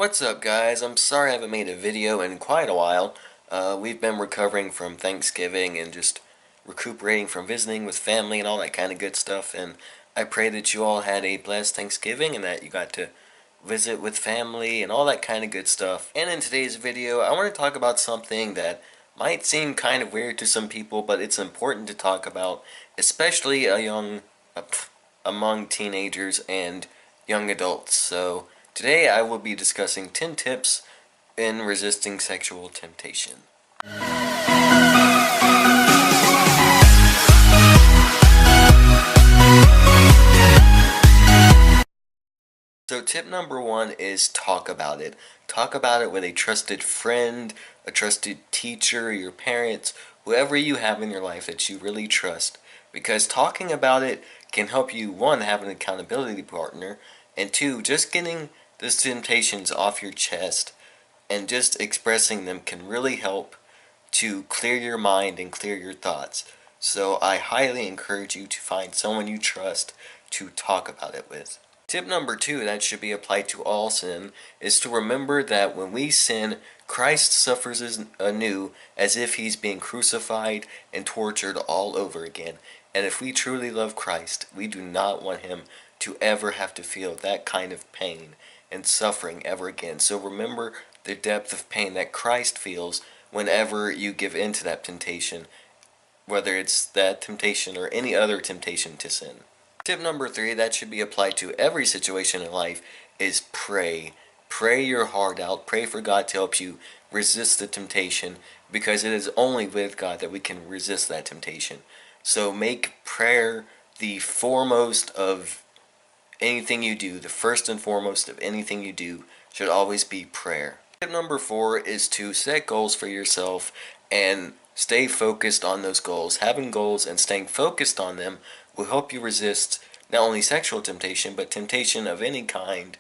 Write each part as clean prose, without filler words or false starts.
What's up, guys? I'm sorry I haven't made a video in quite a while. We've been recovering from Thanksgiving and just recuperating from visiting with family and all that kind of good stuff, and I pray that you all had a blessed Thanksgiving and that you got to visit with family and all that kind of good stuff. And in today's video, I want to talk about something that might seem kind of weird to some people, but it's important to talk about, especially among teenagers and young adults. So today I will be discussing 10 tips in resisting sexual temptation. So tip number one is talk about it. Talk about it with a trusted friend, a trusted teacher, your parents, whoever you have in your life that you really trust. Because talking about it can help you, one, have an accountability partner, and two, just getting those temptations off your chest and just expressing them can really help to clear your mind and clear your thoughts. So I highly encourage you to find someone you trust to talk about it with. Tip number two that should be applied to all sin is to remember that when we sin, Christ suffers anew as if he's being crucified and tortured all over again. And if we truly love Christ, we do not want him to ever have to feel that kind of pain and suffering ever again. So remember the depth of pain that Christ feels whenever you give in to that temptation, whether it's that temptation or any other temptation to sin. Tip number three that should be applied to every situation in life is pray. Pray your heart out. Pray for God to help you resist the temptation, because it is only with God that we can resist that temptation. So make prayer the foremost of anything you do. The first and foremost of anything you do should always be prayer. Tip number four is to set goals for yourself and stay focused on those goals. Having goals and staying focused on them will help you resist not only sexual temptation, but temptation of any kind.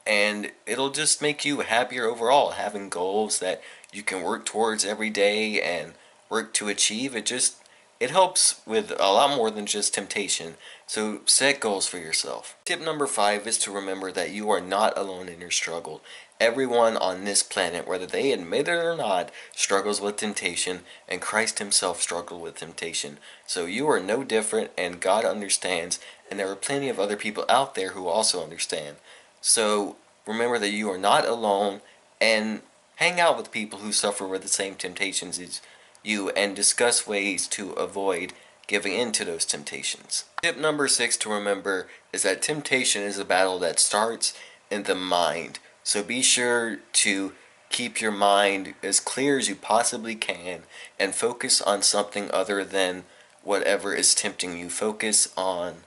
And it'll just make you happier overall, having goals that you can work towards every day and work to achieve. It helps with a lot more than just temptation. So set goals for yourself. Tip number five is to remember that you are not alone in your struggle. Everyone on this planet, whether they admit it or not, struggles with temptation, and Christ himself struggled with temptation. So you are no different, and God understands, and there are plenty of other people out there who also understand. So remember that you are not alone, and hang out with people who suffer with the same temptations as you, and discuss ways to avoid giving in to those temptations. Tip number six to remember is that temptation is a battle that starts in the mind. So be sure to keep your mind as clear as you possibly can and focus on something other than whatever is tempting you. Focus on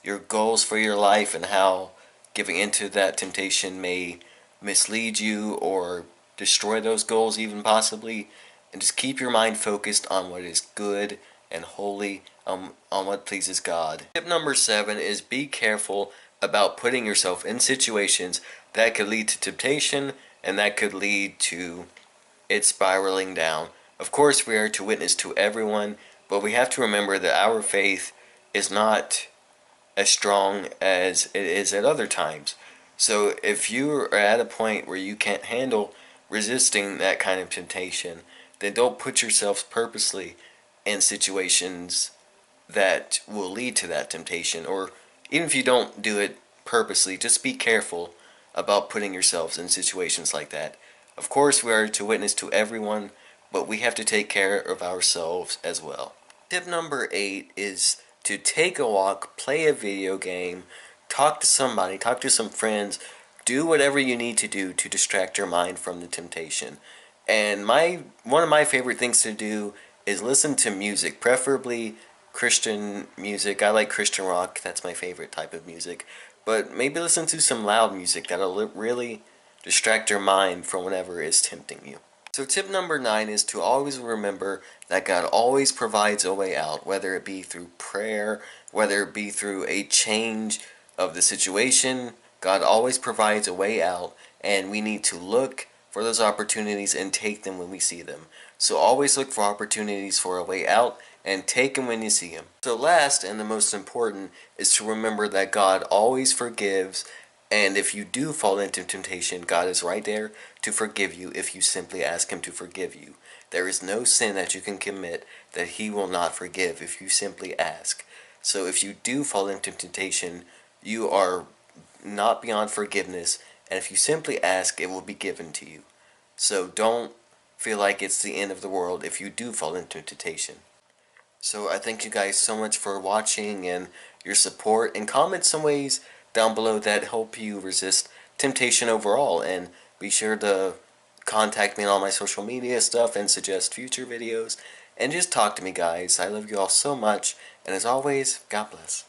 your goals for your life and how giving into that temptation may mislead you or destroy those goals even possibly. And just keep your mind focused on what is good and holy, on what pleases God. Tip number seven is be careful about putting yourself in situations that could lead to temptation and that could lead to it spiraling down. Of course, we are to witness to everyone, but we have to remember that our faith is not as strong as it is at other times. So if you are at a point where you can't handle resisting that kind of temptation, then don't put yourselves purposely in situations that will lead to that temptation. Or even if you don't do it purposely, just be careful about putting yourselves in situations like that. Of course, we are to witness to everyone, but we have to take care of ourselves as well. Tip number eight is to take a walk, play a video game, talk to somebody, talk to some friends, do whatever you need to do to distract your mind from the temptation. And one of my favorite things to do is listen to music, preferably Christian music. I like Christian rock, that's my favorite type of music. But maybe listen to some loud music that'll really distract your mind from whatever is tempting you. So tip number nine is to always remember that God always provides a way out, whether it be through prayer, whether it be through a change of the situation. God always provides a way out, and we need to look for those opportunities and take them when we see them. So always look for opportunities for a way out and take them when you see them. So last and the most important is to remember that God always forgives And if you do fall into temptation, God is right there to forgive you if you simply ask Him to forgive you. There is no sin that you can commit that He will not forgive if you simply ask. So if you do fall into temptation, you are not beyond forgiveness, and if you simply ask, it will be given to you. So don't feel like it's the end of the world if you do fall into temptation. So I thank you guys so much for watching and your support, and comment some ways down below that help you resist temptation overall, and be sure to contact me on all my social media stuff and suggest future videos, and just talk to me, guys. I love you all so much, and as always, God bless.